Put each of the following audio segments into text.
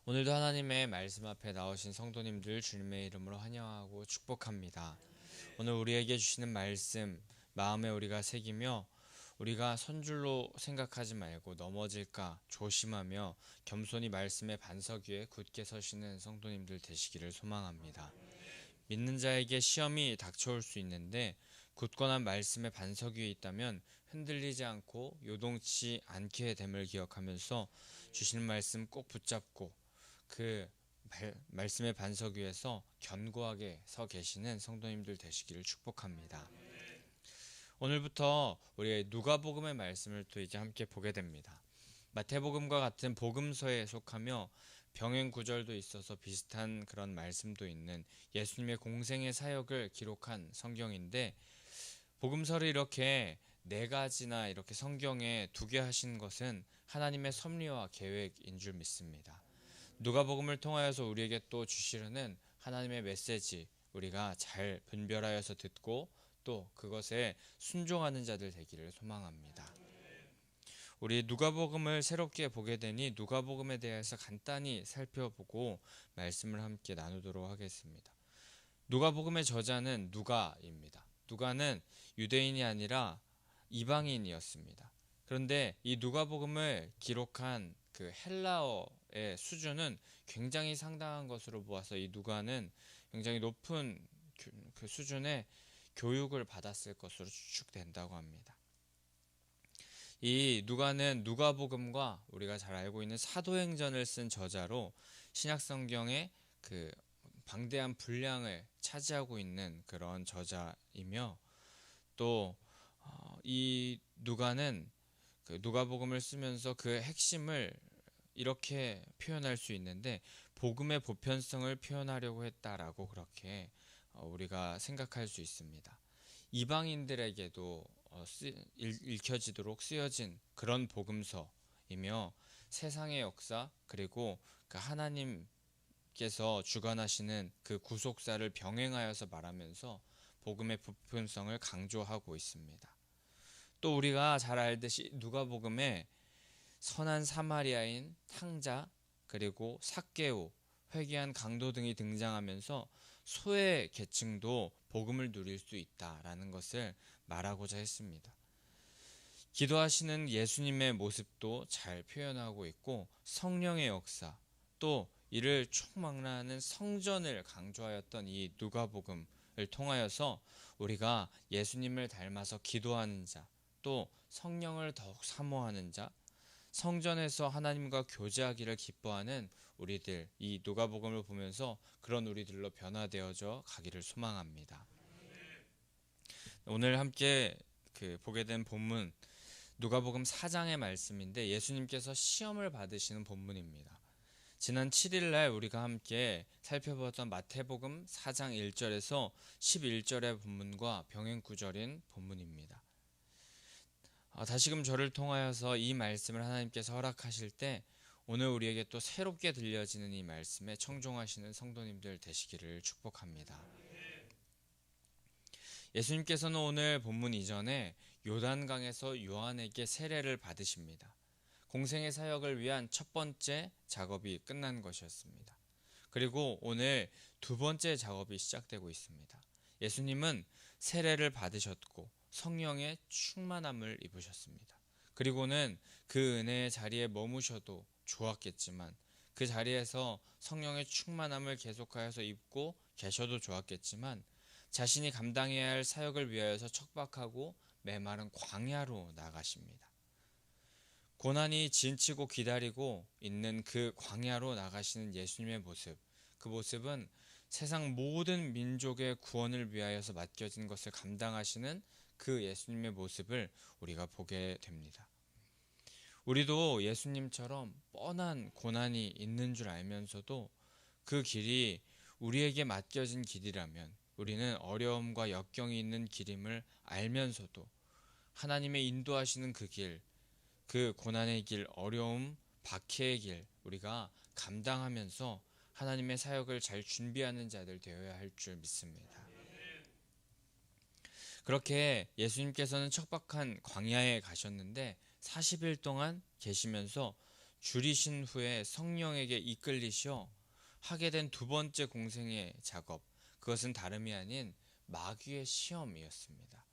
오늘도 하나님의 말씀 앞에 나오신 성도님들 주님의 이름으로 환영하고 축복합니다. 오늘 우리에게 주시는 말씀 마음에 우리가 새기며 우리가 선줄로 생각하지 말고 넘어질까 조심하며 겸손히 말씀의 반석 위에 굳게 서시는 성도님들 되시기를 소망합니다. 믿는 자에게 시험이 닥쳐올 수 있는데 굳건한 말씀의 반석 위에 있다면 흔들리지 않고 요동치 않게 됨을 기억하면서 주시는 말씀 꼭 붙잡고 그 말씀의 반석 위에서 견고하게 서 계시는 성도님들 되시기를 축복합니다. 오늘부터 우리 누가복음의 말씀을 또 이제 함께 보게 됩니다. 마태복음과 같은 복음서에 속하며 병행 구절도 있어서 비슷한 그런 말씀도 있는 예수님의 공생의 사역을 기록한 성경인데, 복음서를 이렇게 네 가지나 이렇게 성경에 두게 하신 것은 하나님의 섭리와 계획인 줄 믿습니다. 누가복음을 통하여서 우리에게 또 주시려는 하나님의 메시지, 우리가 잘 분별하여서 듣고 또 그것에 순종하는 자들 되기를 소망합니다. 우리 누가복음을 새롭게 보게 되니 누가복음에 대해서 간단히 살펴보고 말씀을 함께 나누도록 하겠습니다. 누가복음의 저자는 누가입니다. 누가는 유대인이 아니라 이방인이었습니다. 그런데 이 누가복음을 기록한 그 헬라어의 수준은 굉장히 상당한 것으로 보아서 이 누가는 굉장히 높은 그 수준의 교육을 받았을 것으로 추측된다고 합니다. 이 누가는 누가복음과 우리가 잘 알고 있는 사도행전을 쓴 저자로 신약성경의 그 방대한 분량을 차지하고 있는 그런 저자이며, 또 이 누가는 그 누가복음을 쓰면서 그 핵심을 이렇게 표현할 수 있는데 복음의 보편성을 표현하려고 했다라고 그렇게 우리가 생각할 수 있습니다. 이방인들에게도 읽혀지도록 쓰여진 그런 복음서이며 세상의 역사 그리고 그 하나님께서 주관하시는 그 구속사를 병행하여서 말하면서 복음의 보편성을 강조하고 있습니다. 또 우리가 잘 알듯이 누가복음에 선한 사마리아인 탕자 그리고 삭개오, 회개한 강도 등이 등장하면서 소외 계층도 복음을 누릴 수 있다라는 것을 말하고자 했습니다. 기도하시는 예수님의 모습도 잘 표현하고 있고 성령의 역사, 또 이를 총망라하는 성전을 강조하였던 이 누가복음을 통하여서 우리가 예수님을 닮아서 기도하는 자, 또 성령을 더욱 사모하는 자, 성전에서 하나님과 교제하기를 기뻐하는 우리들, 이 누가복음을 보면서 그런 우리들로 변화되어져 가기를 소망합니다. 오늘 함께 보게 된 본문 누가복음 4장의 말씀인데 예수님께서 시험을 받으시는 본문입니다. 지난 7일날 우리가 함께 살펴보았던 마태복음 4장 1절에서 11절의 본문과 병행 구절인 본문입니다. 다시금 저를 통하여서 이 말씀을 하나님께서 허락하실 때 오늘 우리에게 또 새롭게 들려지는 이 말씀에 청종하시는 성도님들 되시기를 축복합니다. 예수님께서는 오늘 본문 이전에 요단강에서 요한에게 세례를 받으십니다. 공생의 사역을 위한 첫 번째 작업이 끝난 것이었습니다. 그리고 오늘 두 번째 작업이 시작되고 있습니다. 예수님은 세례를 받으셨고 성령의 충만함을 입으셨습니다. 그리고는 그 은혜의 자리에 머무셔도 좋았겠지만 그 자리에서 성령의 충만함을 계속하여서 입고 계셔도 좋았겠지만 자신이 감당해야 할 사역을 위하여서 척박하고 메마른 광야로 나가십니다. 고난이 진치고 기다리고 있는 그 광야로 나가시는 예수님의 모습, 그 모습은 세상 모든 민족의 구원을 위하여서 맡겨진 것을 감당하시는 그 예수님의 모습을 우리가 보게 됩니다. 우리도 예수님처럼 뻔한 고난이 있는 줄 알면서도 그 길이 우리에게 맡겨진 길이라면, 우리는 어려움과 역경이 있는 길임을 알면서도 하나님의 인도하시는 그 길, 그 고난의 길, 어려움, 박해의 길 우리가 감당하면서 하나님의 사역을 잘 준비하는 자들 되어야 할 줄 믿습니다. 그렇게 예수님께서는 척박한 광야에 가셨는데 40일 동안 계시면서 줄이신 후에 성령에게 이끌리셔 하게 된 두 번째 공생의 작업, 그것은 다름이 아닌 마귀의 시험이었습니다.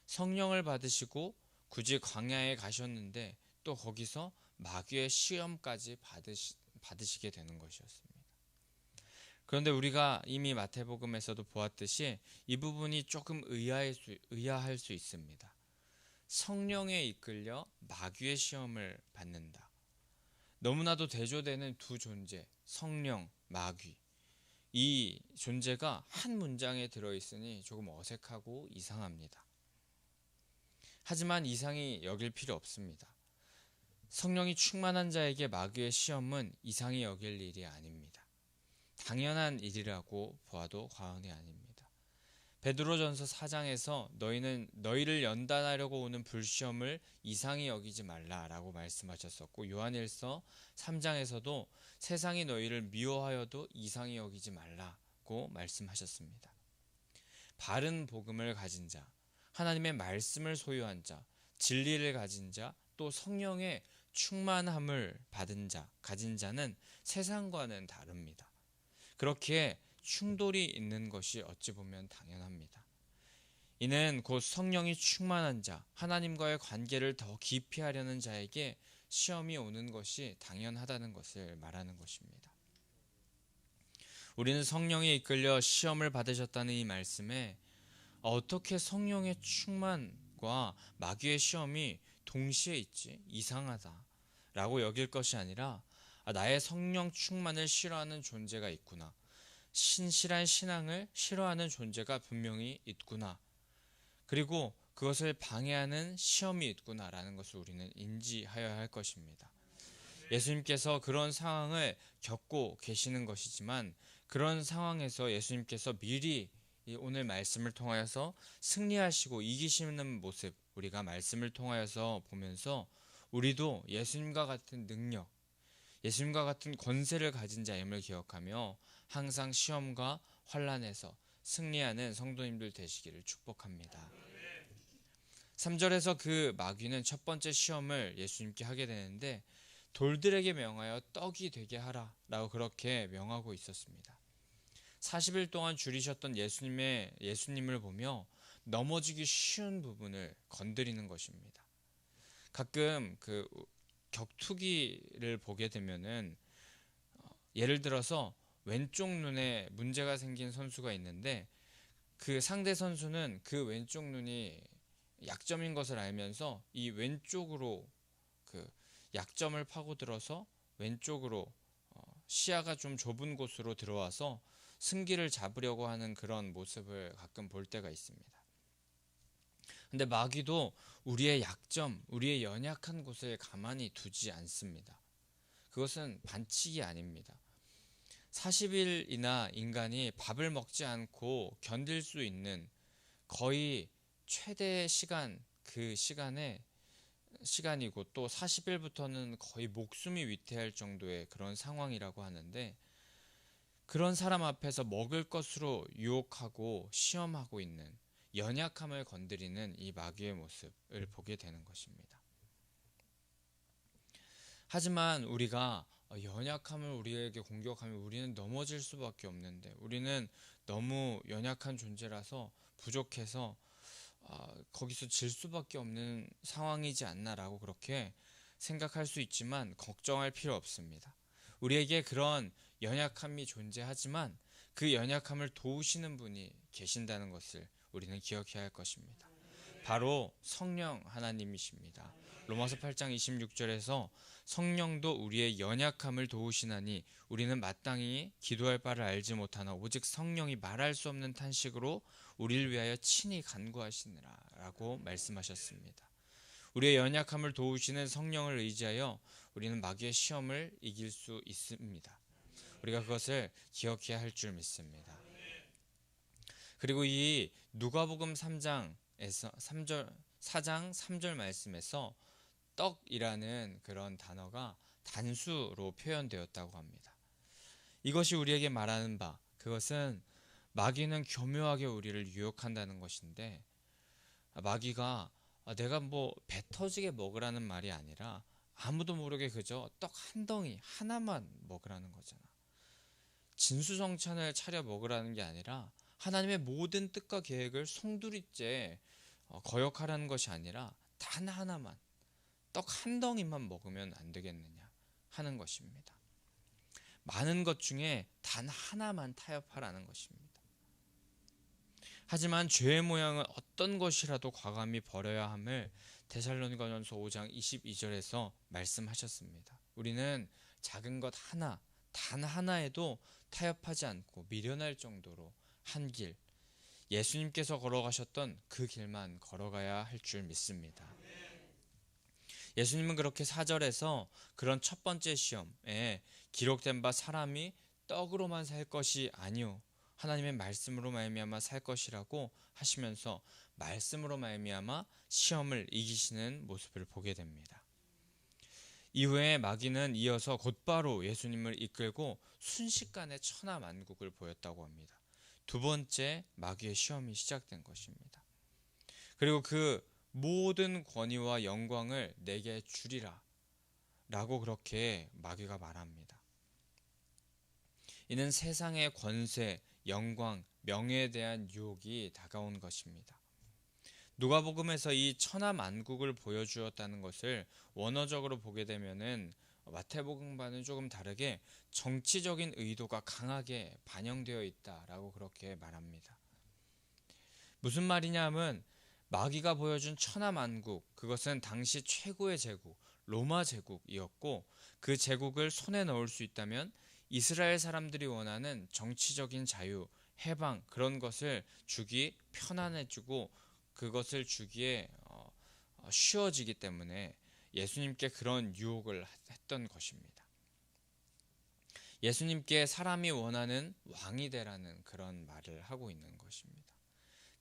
성령을 받으시고 굳이 광야에 가셨는데 또 거기서 마귀의 시험까지 받으시게 되는 것이었습니다. 그런데 우리가 이미 마태복음에서도 보았듯이 이 부분이 조금 의아할 수 있습니다. 성령에 이끌려 마귀의 시험을 받는다. 너무나도 대조되는 두 존재, 성령, 마귀. 이 존재가 한 문장에 들어있으니 조금 어색하고 이상합니다. 하지만 이상히 여길 필요 없습니다. 성령이 충만한 자에게 마귀의 시험은 이상히 여길 일이 아닙니다. 당연한 일이라고 보아도 과언이 아닙니다. 베드로전서 4장에서 너희를 연단하려고 오는 불시험을 이상히 여기지 말라라고 말씀하셨었고, 요한일서 3장에서도 세상이 너희를 미워하여도 이상히 여기지 말라고 말씀하셨습니다. 바른 복음을 가진 자, 하나님의 말씀을 소유한 자, 진리를 가진 자, 또 성령의 충만함을 가진 자는 세상과는 다릅니다. 그렇기에 충돌이 있는 것이 어찌 보면 당연합니다. 이는 곧 성령이 충만한 자, 하나님과의 관계를 더 깊이 하려는 자에게 시험이 오는 것이 당연하다는 것을 말하는 것입니다. 우리는 성령에 이끌려 시험을 받으셨다는 이 말씀에 어떻게 성령의 충만과 마귀의 시험이 동시에 있지? 이상하다 라고 여길 것이 아니라 나의 성령 충만을 싫어하는 존재가 있구나. 신실한 신앙을 싫어하는 존재가 분명히 있구나. 그리고 그것을 방해하는 시험이 있구나라는 것을 우리는 인지하여야 할 것입니다. 예수님께서 그런 상황을 겪고 계시는 것이지만 그런 상황에서 예수님께서 미리 오늘 말씀을 통하여서 승리하시고 이기시는 모습, 우리가 말씀을 통하여서 보면서 우리도 예수님과 같은 능력, 예수님과 같은 권세를 가진 자임을 기억하며 항상 시험과 환난에서 승리하는 성도님들 되시기를 축복합니다. 3절에서 그 마귀는 첫 번째 시험을 예수님께 하게 되는데 돌들에게 명하여 떡이 되게 하라 라고 그렇게 명하고 있었습니다. 40일 동안 줄이셨던 예수님을 보며 넘어지기 쉬운 부분을 건드리는 것입니다. 가끔 그 격투기를 보게 되면은 예를 들어서 왼쪽 눈에 문제가 생긴 선수가 있는데 그 상대 선수는 그 왼쪽 눈이 약점인 것을 알면서 이 왼쪽으로 그 약점을 파고들어서 왼쪽으로 시야가 좀 좁은 곳으로 들어와서 승기를 잡으려고 하는 그런 모습을 가끔 볼 때가 있습니다. 근데 마귀도 우리의 약점, 우리의 연약한 곳을 가만히 두지 않습니다. 그것은 반칙이 아닙니다. 40일이나 인간이 밥을 먹지 않고 견딜 수 있는 거의 최대 시간, 그 시간이고 또 40일부터는 거의 목숨이 위태할 정도의 그런 상황이라고 하는데 그런 사람 앞에서 먹을 것으로 유혹하고 시험하고 있는 연약함을 건드리는 이 마귀의 모습을 보게 되는 것입니다. 하지만 우리가 연약함을 우리에게 공격하면 우리는 넘어질 수밖에 없는데 우리는 너무 연약한 존재라서 부족해서 거기서 질 수밖에 없는 상황이지 않나라고 그렇게 생각할 수 있지만 걱정할 필요 없습니다. 우리에게 그런 연약함이 존재하지만 그 연약함을 도우시는 분이 계신다는 것을 우리는 기억해야 할 것입니다. 바로 성령 하나님이십니다. 로마서 8장 26절에서 성령도 우리의 연약함을 도우시나니 우리는 마땅히 기도할 바를 알지 못하나 오직 성령이 말할 수 없는 탄식으로 우리를 위하여 친히 간구하시느라 라고 말씀하셨습니다. 우리의 연약함을 도우시는 성령을 의지하여 우리는 마귀의 시험을 이길 수 있습니다. 우리가 그것을 기억해야 할 줄 믿습니다. 그리고 이 누가복음 4장 3절 말씀에서 떡이라는 그런 단어가 단수로 표현되었다고 합니다. 이것이 우리에게 말하는 바, 그것은 마귀는 교묘하게 우리를 유혹한다는 것인데 마귀가 내가 배 터지게 먹으라는 말이 아니라 아무도 모르게 그저 떡 한 덩이 하나만 먹으라는 거잖아. 진수성찬을 차려 먹으라는 게 아니라 하나님의 모든 뜻과 계획을 송두리째 거역하라는 것이 아니라 단 하나만, 떡 한 덩이만 먹으면 안 되겠느냐 하는 것입니다. 많은 것 중에 단 하나만 타협하라는 것입니다. 하지만 죄의 모양은 어떤 것이라도 과감히 버려야 함을 데살로니가전서 5장 22절에서 말씀하셨습니다. 우리는 작은 것 하나, 단 하나에도 타협하지 않고 미련할 정도로 한 길, 예수님께서 걸어가셨던 그 길만 걸어가야 할 줄 믿습니다. 예수님은 그렇게 4절에서 그런 첫 번째 시험에 기록된 바 사람이 떡으로만 살 것이 아니요 하나님의 말씀으로 말미암아 살 것이라고 하시면서 말씀으로 말미암아 시험을 이기시는 모습을 보게 됩니다. 이후에 마귀는 이어서 곧바로 예수님을 이끌고 순식간에 천하만국을 보였다고 합니다. 두 번째 마귀의 시험이 시작된 것입니다. 그리고 그 모든 권위와 영광을 내게 주리라 라고 그렇게 마귀가 말합니다. 이는 세상의 권세, 영광, 명예에 대한 유혹이 다가온 것입니다. 누가복음에서 이 천하만국을 보여주었다는 것을 원어적으로 보게 되면은 마태복음과는 조금 다르게 정치적인 의도가 강하게 반영되어 있다라고 그렇게 말합니다. 무슨 말이냐 하면 마귀가 보여준 천하만국, 그것은 당시 최고의 제국, 로마 제국이었고 그 제국을 손에 넣을 수 있다면 이스라엘 사람들이 원하는 정치적인 자유, 해방 그런 것을 주기 편안해지고 그것을 주기에 쉬워지기 때문에 예수님께 그런 유혹을 했던 것입니다. 예수님께 사람이 원하는 왕이 되라는 그런 말을 하고 있는 것입니다.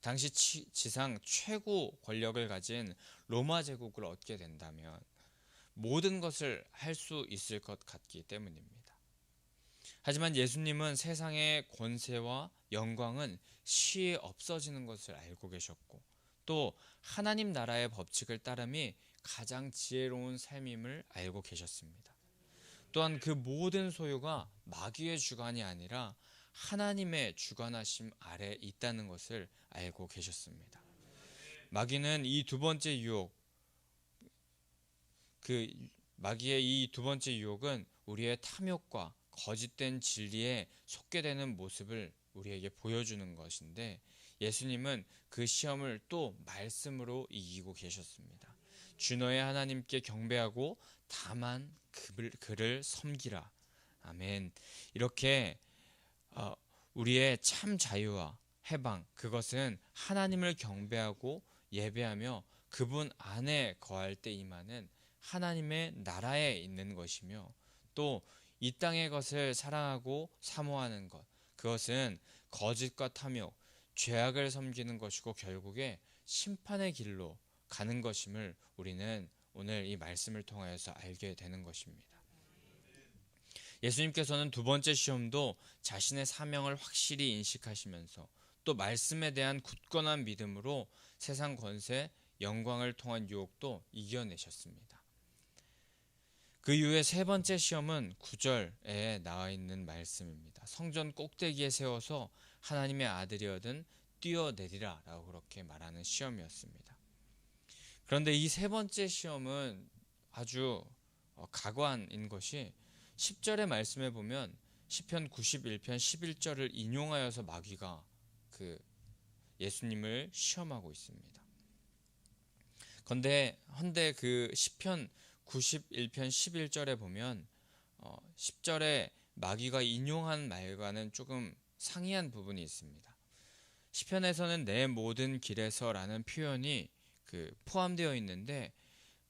당시 지상 최고 권력을 가진 로마 제국을 얻게 된다면 모든 것을 할 수 있을 것 같기 때문입니다. 하지만 예수님은 세상의 권세와 영광은 시에 없어지는 것을 알고 계셨고 또 하나님 나라의 법칙을 따름이 가장 지혜로운 삶임을 알고 계셨습니다. 또한 그 모든 소유가 마귀의 주관이 아니라 하나님의 주관하심 아래 있다는 것을 알고 계셨습니다. 마귀는 이 두 번째 유혹, 마귀의 이 두 번째 유혹은 우리의 탐욕과 거짓된 진리에 속게 되는 모습을 우리에게 보여주는 것인데 예수님은 그 시험을 또 말씀으로 이기고 계셨습니다. 주 너의 하나님께 경배하고 다만 그를 섬기라. 아멘. 이렇게 우리의 참 자유와 해방 그것은 하나님을 경배하고 예배하며 그분 안에 거할 때 임하는 하나님의 나라에 있는 것이며 또 이 땅의 것을 사랑하고 사모하는 것 그것은 거짓과 탐욕, 죄악을 섬기는 것이고 결국에 심판의 길로 가는 것임을 우리는 오늘 이 말씀을 통하여서 알게 되는 것입니다. 예수님께서는 두 번째 시험도 자신의 사명을 확실히 인식하시면서 또 말씀에 대한 굳건한 믿음으로 세상 권세, 영광을 통한 유혹도 이겨내셨습니다. 그 이후에 세 번째 시험은 9절에 나와 있는 말씀입니다. 성전 꼭대기에 세워서 하나님의 아들이거든 뛰어내리라 라고 그렇게 말하는 시험이었습니다. 그런데 이 세 번째 시험은 아주 가관인 것이 10절의 말씀에 보면 시편 91편 11절을 인용하여서 마귀가 예수님을 시험하고 있습니다. 헌데 그 시편 91편 11절에 보면 10절에 마귀가 인용한 말과는 조금 상이한 부분이 있습니다. 시편에서는 내 모든 길에서라는 표현이 포함되어 있는데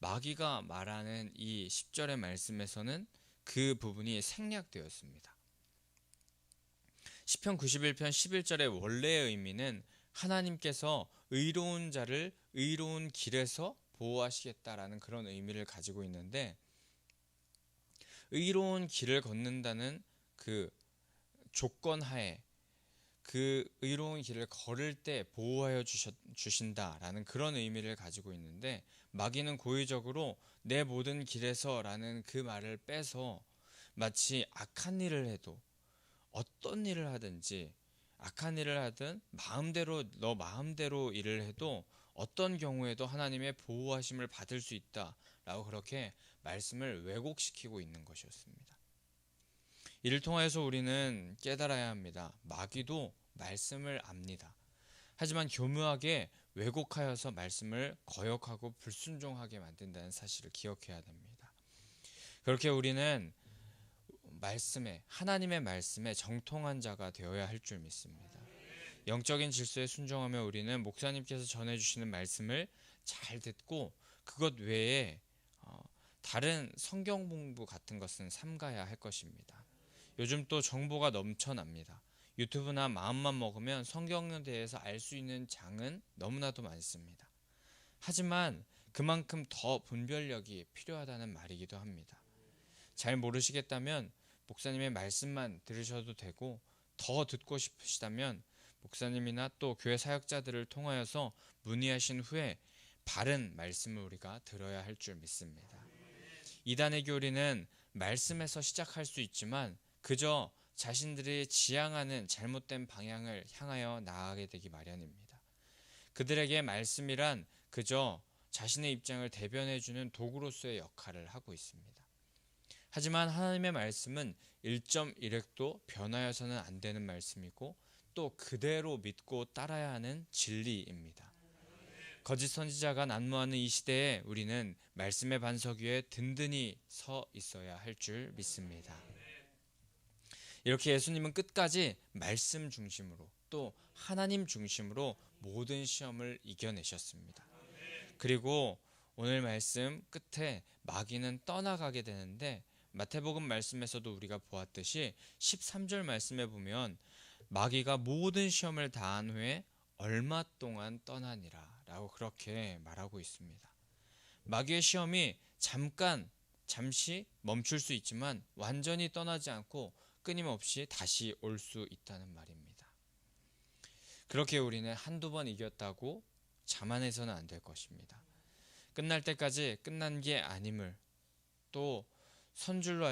마귀가 말하는 이 10절의 말씀에서는 그 부분이 생략되었습니다. 시편 91편 11절의 원래의 의미는 하나님께서 의로운 자를 의로운 길에서 보호하시겠다라는 그런 의미를 가지고 있는데 의로운 길을 걷는다는 그 조건 하에 그 의로운 길을 걸을 때 보호하여 주신다라는 그런 의미를 가지고 있는데, 마귀는 고의적으로 내 모든 길에서라는 그 말을 빼서 마치 악한 일을 해도, 어떤 일을 하든지, 악한 일을 하든 너 마음대로 일을 해도 어떤 경우에도 하나님의 보호하심을 받을 수 있다라고 그렇게 말씀을 왜곡시키고 있는 것이었습니다. 이를 통해서 우리는 깨달아야 합니다. 마귀도 말씀을 압니다. 하지만 교묘하게 왜곡하여서 말씀을 거역하고 불순종하게 만든다는 사실을 기억해야 됩니다. 그렇게 우리는 하나님의 말씀에 정통한 자가 되어야 할 줄 믿습니다. 영적인 질서에 순종하며 우리는 목사님께서 전해주시는 말씀을 잘 듣고 그것 외에 다른 성경 공부 같은 것은 삼가야 할 것입니다. 요즘 또 정보가 넘쳐납니다. 유튜브나 마음만 먹으면 성경에 대해서 알 수 있는 장은 너무나도 많습니다. 하지만 그만큼 더 분별력이 필요하다는 말이기도 합니다. 잘 모르시겠다면 목사님의 말씀만 들으셔도 되고, 더 듣고 싶으시다면 목사님이나 또 교회 사역자들을 통하여서 문의하신 후에 바른 말씀을 우리가 들어야 할 줄 믿습니다. 이단의 교리는 말씀에서 시작할 수 있지만 그저 자신들이 지향하는 잘못된 방향을 향하여 나아가게 되기 마련입니다. 그들에게 말씀이란 그저 자신의 입장을 대변해주는 도구로서의 역할을 하고 있습니다. 하지만 하나님의 말씀은 1.1획도 변하여서는 안 되는 말씀이고, 또 그대로 믿고 따라야 하는 진리입니다. 거짓 선지자가 난무하는 이 시대에 우리는 말씀의 반석 위에 든든히 서 있어야 할 줄 믿습니다. 이렇게 예수님은 끝까지 말씀 중심으로, 또 하나님 중심으로 모든 시험을 이겨내셨습니다. 그리고 오늘 말씀 끝에 마귀는 떠나가게 되는데, 마태복음 말씀에서도 우리가 보았듯이 13절 말씀에 보면 마귀가 모든 시험을 다한 후에 얼마 동안 떠나니라 라고 그렇게 말하고 있습니다. 마귀의 시험이 잠시 멈출 수 있지만 완전히 떠나지 않고 끊임없이 다시 올 수 있다는 말입니다. 그렇게 우리는 한두 번 이겼다고 자만해서는 안 될 것입니다. 끝날 때까지 끝난 게 아님을, 또 선줄로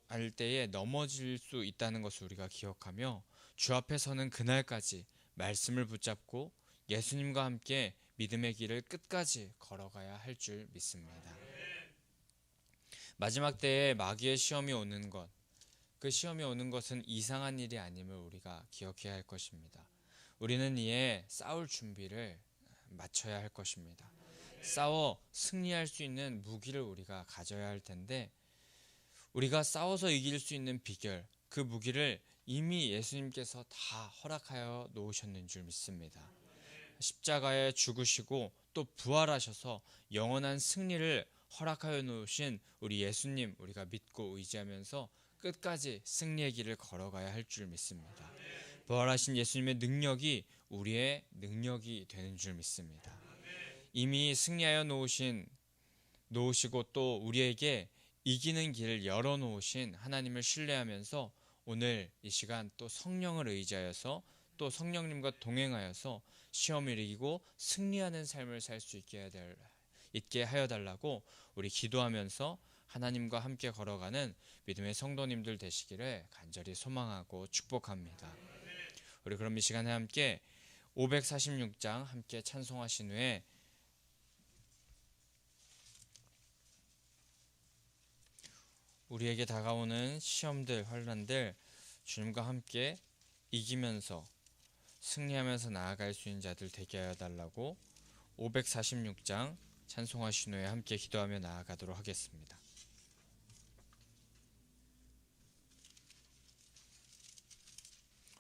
알 때에 넘어질 수 있다는 것을 우리가 기억하며 주 앞에 서는 그날까지 말씀을 붙잡고 예수님과 함께 믿음의 길을 끝까지 걸어가야 할 줄 믿습니다. 마지막 때에 마귀의 시험이 오는 것, 그 시험이 오는 것은 이상한 일이 아님을 우리가 기억해야 할 것입니다. 우리는 이에 싸울 준비를 마쳐야 할 것입니다. 싸워 승리할 수 있는 무기를 우리가 가져야 할 텐데, 우리가 싸워서 이길 수 있는 비결, 그 무기를 이미 예수님께서 다 허락하여 놓으셨는 줄 믿습니다. 십자가에 죽으시고 또 부활하셔서 영원한 승리를 허락하여 놓으신 우리 예수님, 우리가 믿고 의지하면서 끝까지 승리의 길을 걸어가야 할 줄 믿습니다. 부활하신 예수님의 능력이 우리의 능력이 되는 줄 믿습니다. 이미 승리하여 놓으시고 또 우리에게 이기는 길을 열어놓으신 하나님을 신뢰하면서 오늘 이 시간 또 성령을 의지하여서, 또 성령님과 동행하여서 시험을 이기고 승리하는 삶을 살 수 있게 하여 달라고 우리 기도하면서 하나님과 함께 걸어가는 믿음의 성도님들 되시기를 간절히 소망하고 축복합니다. 우리 그럼 이 시간에 함께 546장 함께 찬송하신 후에 우리에게 다가오는 시험들, 환난들 주님과 함께 이기면서 승리하면서 나아갈 수 있는 자들 되게 하여 달라고 546장 찬송하신 후에 함께 기도하며 나아가도록 하겠습니다.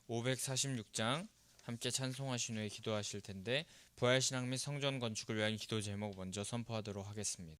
546장 함께 찬송하신 후에 기도하실 텐데, 부활신앙 및 성전 건축을 위한 기도 제목 먼저 선포하도록 하겠습니다.